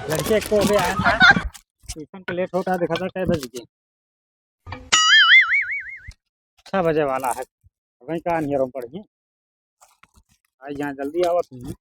लड़के को भी आया था ट्यूशन के लेट होता है, देखा था 6 बज गए, 6 बजे वाला है। वहीं का नियर हम पढ़िए आज यहाँ जल्दी आओ तुम।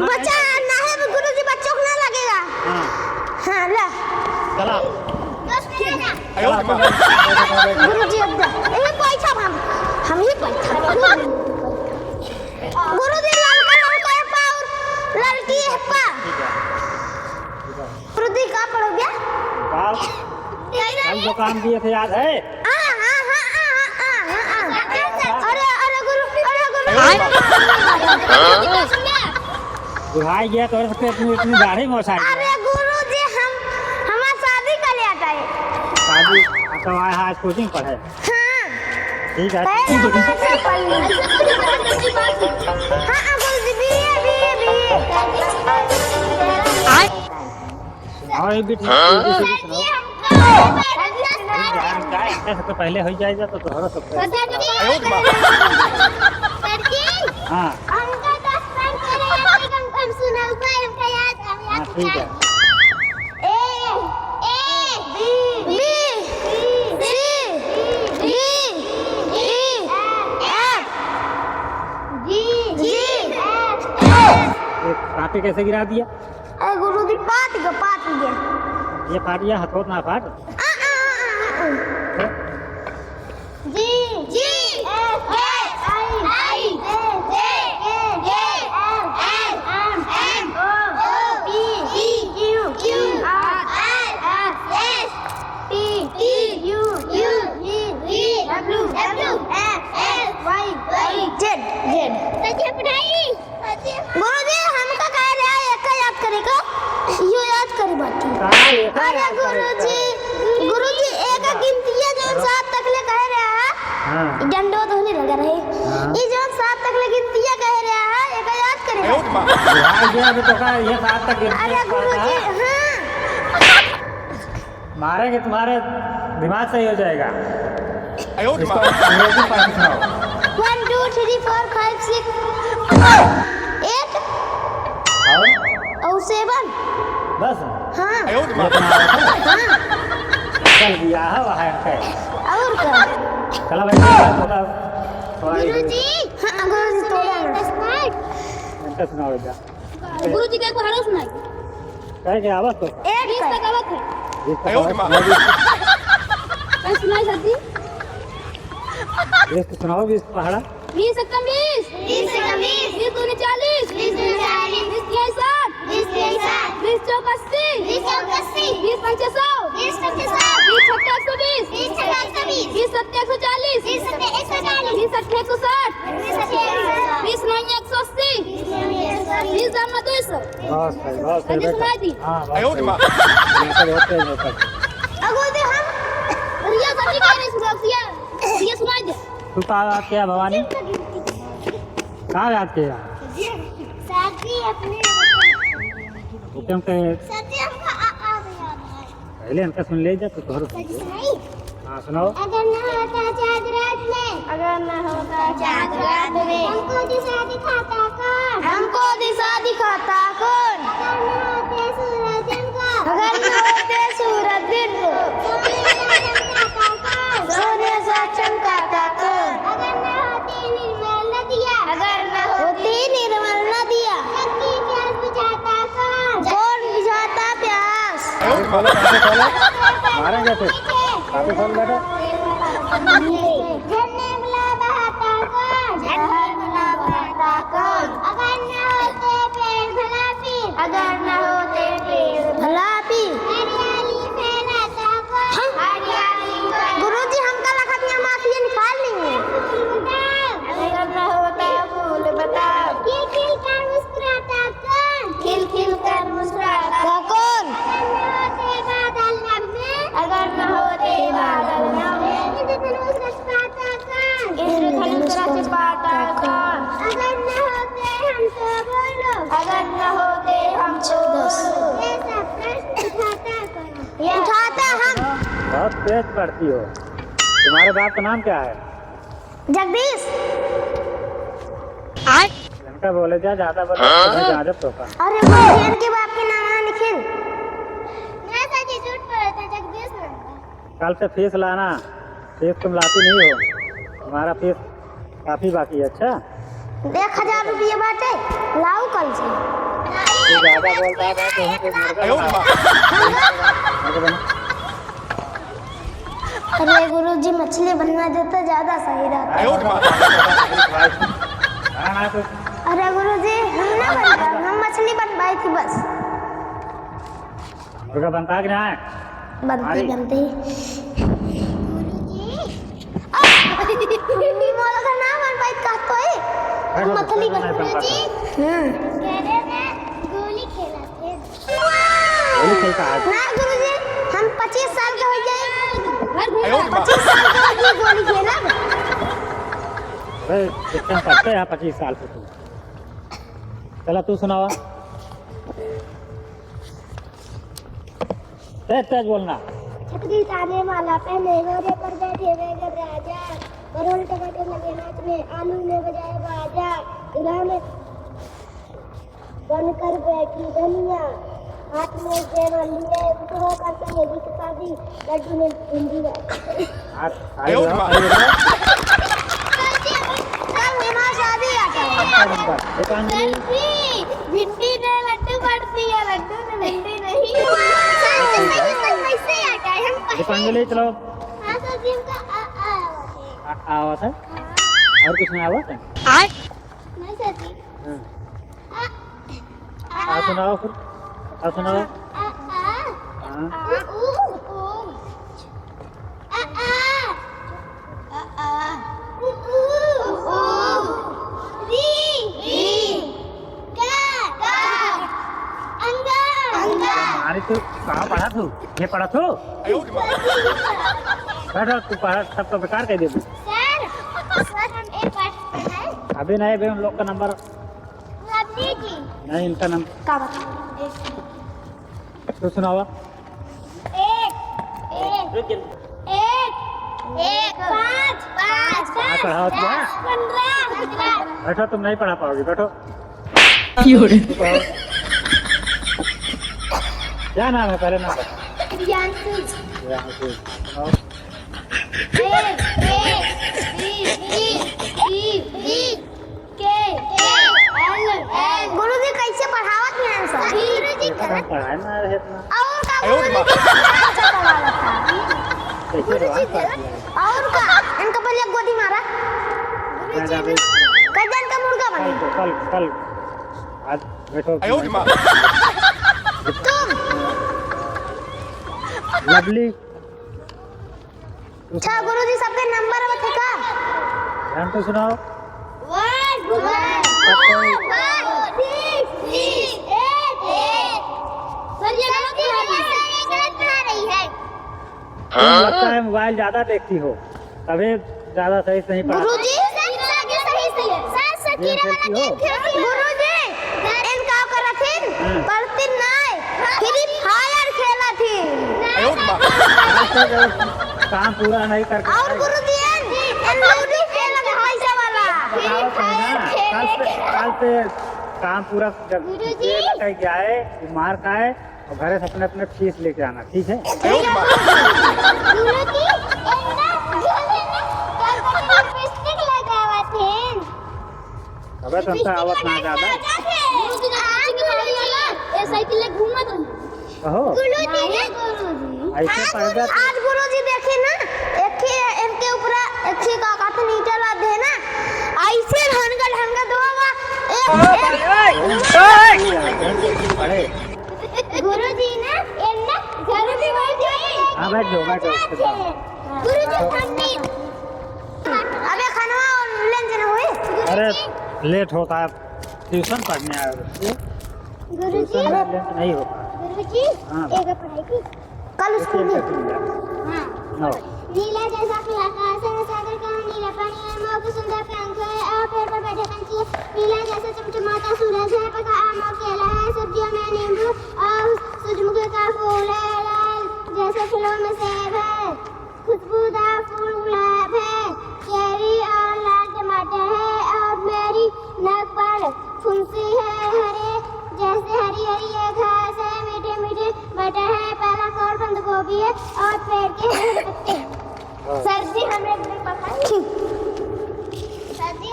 बच्चा ना है गुरुजी, बच्चों को ना लगेगा। हाँ ला चला गुरुजी ये पैसा हम ही पैसा गुरुजी लड़का है पा और लड़की है पा। गुरुजी कहाँ पढ़ोगे? कल जो काम दिए थे याद है? बुढ़ाई गया तो इतनी दाढ़ी मोछा। अरे गुरुजी हमारा शादी का ले आता है। शादी तो आज कोचिंग पढ़े। हाँ ठीक है तो पहले हो जाएगा तो तोहरा सब। हाँ ठीक है। कांटे कैसे गिरा दिया? गुरुजी पाट गया ये पाट गया हथौड़ ना पाट। जी जी गुरुजी हमका कह रहा है एक याद करेगा यो याद करे बाटी। अरे गुरुजी एक गिनती है जो 7 तक ले कह रहा है। डंडो तो नहीं लगा रहे ये जो 7 तक ले गिनती है कह रहा है एक याद करेगा। तो का ये 7 तक गिनती। अरे गुरुजी हां मारेंगे तुम्हारे दिमाग सही हो जाएगा। अंग्रेजी पढ़ सुनाओ। 1 2 3 4 5 6 8 और 7 बस। हाँ चल दिया है वहाँ पे और क्या? चलो भाई थोड़ा गुरुजी हाँ गुरुजी थोड़ा इनका सुनाओ बेटा। गुरुजी का को हारो सुनाई कह के आवाज तो 20 तक आवत है। सुनाई सदी 20 सुनाओ 20 पहाड़ा 20 से कम 20 20 से कम 20 20 दूनी 40 20 दूनी 40 20 के 60 20 के 60 20 चौक 80 20 चौक 80 20 पंचे 100 20 पंचे 100 20 छक्के 120 20 छक्के 120 20 सत्ते 140 20 सत्ते 140 20 अट्ठे 160 20 अट्ठे 20 नौनी 180 20 दाम 200। बहुत सही सुनाई दी। हाँ बहुत तेज होता है। अगो दे हम रिया सभी कह रहे सुनाइए ये सुनाई दे। तू कहाँ याद किया भवानी? कहाँ याद किया? साथी अपने हुक्म के साथी हमका याद है। पहले इनका सुन ले जा तो तोहर हाँ सुनाओ। अगर न होता चाँद रात में हमको दिशा दिखाता कौन? अगर न होते सूरज दिन को सूर्य सा चमकाता कौन? अगर न होती निर्मल नदियाँ कौन बुझाता प्यास? मारेंगे फिर काफी फोन बैठो। झरने बुला बहाता कौन? अगर न होते पेड़ भला पी हरियाली फैलाता कौन? गुरुजी हमका लखत में माफिया निकाल इंद्रधनुष रचपाता कौन? इंद्रधनुष रचपाता कौन? अगर न होते हम तो बोलो, अगर न होते हम तो बोलो, ये सब प्रश्न उठाता कौन? ये उठाता हम। बहुत तेज पढ़ती हो। तुम्हारे बाप का नाम क्या है? जगदीश। इनका बोले ज्यादा बोले तो आदत होगा। अरे वो इनके बाप के नाम है निखिल। मैं सच्ची झूठ बोल रहा था, जगदीश नाम था। कल से फीस लाना। फीस तुम लाती नहीं हो, तुम्हारा फीस काफी बाकी है। अच्छा 1000 रुपये बाटे, लाओ कल से। तू ज्यादा बोलता है तो हूँ तो अरे गुरुजी मछली बनना देता ज्यादा सही रहता। अरे गुरुजी हम ना बनता, हम मछली बनवाई थी बस। मुर्गा बनता है कि नहीं? बनती बनती। गुरुजी मोला का नाम बनवाई का तो है मछली गुरुजी। कहने में गोली खेला थे। गोली खेलता है ना गुरुजी हम 25 साल के हो गए, 25 साल के हो गए गोली खेला। अरे कितना पढ़ते हैं 25 साल से तू। चला तू सुनावा। तेज तेज बोलना। छतरी ताने वाला पहने घोड़े पर बैठे वेगर राजा, बरोल टमाटर लगे नाचने, आलू ने बजाए बाजा, दूल्हा में बनकर बैठी धनिया, हाथ में जेवर लिए उठो करते हैं गीत शादी, लड्डू ने हिंदी भिंडी ने लड्डू पड़ती है, लड्डू ने भिंडी नहीं। दीपांजलि चलो। हाँ सर जी का आवाज है और कुछ नहीं आवाज है। नहीं सर जी। सुनाओ फिर, सुनाओ। अरे तू कहाँ पढ़ा तू? ये पढ़ा तू? बैठो तू पढ़ा, सबको बेकार कह दे तू। सर हम एक पाठ पढ़ाए। अभी नहीं भाई, उन लोग का नंबर जी नहीं, इनका नंबर का तो सुनावा। एक 5 पढ़ाओ तो 15 बैठो, तुम नहीं पढ़ा पाओगे, बैठो। क्या नाम है पहले नाम बता। सुनाओ। गुरुजी कैसे पढ़ावत हैं सर? गुरुजी पढ़ाए ना रहे इतना। और का गुरुजी कैसे पढ़ावत था? और का इनका पहले गोदी मारा। गुरुजी कजन का मुर्गा बने। कल आज बैठो। तुम लवली। अच्छा गुरुजी सबके नंबर बता का? ध्यान तो सुनाओ। 1 2 सर ये गलत पढ़ा रही है। लगता है मोबाइल ज्यादा देखती हो, तभी ज्यादा सही से नहीं पढ़ा। गुरुजी सही है सर सकीरा वाला गेम खेलती है। गुरुजी इनका करथिन पढ़ती नहीं, फ्री फायर खेलती। काम पूरा नहीं कर और गुरुजी इन लूडो खेलत पैसा वाला। कल से काम पूरा करके आए, मार खाए और घरे से अपने अपने फीस लेके आना, ठीक है? अबे तुमसे आवत ना ज्यादा। ऐसे पैदा आज गुरुजी देखे ना, एक ही इनके ऊपर एक ही का काट नीचे ला दे ना, ऐसे ढंगा दोगा। पढ़े गुरुजी ना इन्ना घर में बैठे। हाँ बैठो। गुरुजी ठंडी। अबे खाना और लंच ना हुए। अरे लेट होता है, ट्यूशन पढ़ने आए हो। गुरुजी लेट नहीं होता। गुरुजी हाँ। एक पढ़ाई की कल स्कूल में। हाँ नो नीला जैसा कलाकार पेड़ पर बैठे पंछी है, नीला जैसे चमचमाता सूरज है, पका आम और केला है, सब्जियों में नींबू और सूरजमुखी का फूल है, लाल जैसे फूलों में सेब है, खुशबूदार फूल गुलाब है, चेरी और लाल टमाटर है, और मेरी नाक पर फुंसी है, हरे जैसे हरी हरी ये घास है, मीठे मीठे मटर है, पालक और बंद गोभी है, और पेड़ के हरे पत्ते हैं। सर्दी हमें सर्दी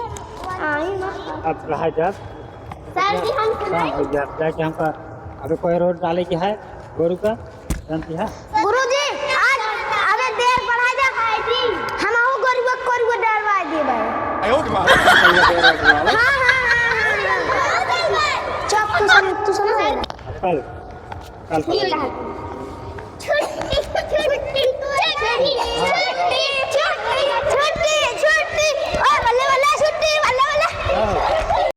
अब रहा जब सर्दी हम हो गया जाके हमका अभी कोई रोड डाले की है गोरू का जानती है। गुरुजी आज हमें देर पढ़ाई दे खाई थी, हम आओ गरीब को डरवा दे भाई। हां चुप तू सुन कल कल छुट्टी छुट्टी छुट्टी